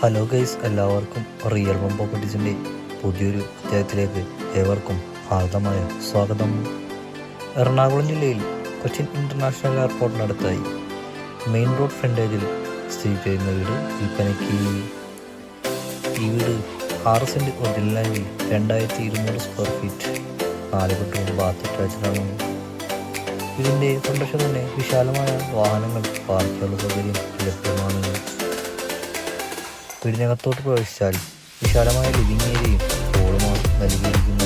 Hello guys, എല്ലാവർക്കും Real One പ്രോപ്പർട്ടീസിൻ്റെ പുതിയൊരു അധ്യായത്തിലേക്ക് ഏവർക്കും ഹാർദമായ സ്വാഗതം. എറണാകുളം ജില്ലയിൽ കൊച്ചിൻ ഇൻ്റർനാഷണൽ എയർപോർട്ടിനടുത്തായി മെയിൻ റോഡ് ഫ്രണ്ടേജിൽ സ്ഥിതി ചെയ്യുന്ന വീട് വിൽപ്പനയ്ക്ക്. ഈ വീട് 6 സെൻറ്റ് ഒറിജിനലായി 2200 സ്ക്വയർ ഫീറ്റ് 4 ബെഡ്റൂം ബാത്ത് അറ്റാച്ച്ഡാണ്. ഇതിൻ്റെ ഫ്രണ്ട് തന്നെ വിശാലമായ വാഹനങ്ങൾ പാർക്കുള്ള സൗകര്യം ലഭ്യമാണ്. വീടിനകത്തോട്ട് പ്രവേശിച്ചാൽ വിശാലമായ ലിവിംഗ് ഏരിയയും ഹോളുമാണ് നൽകിയിരിക്കുന്നത്.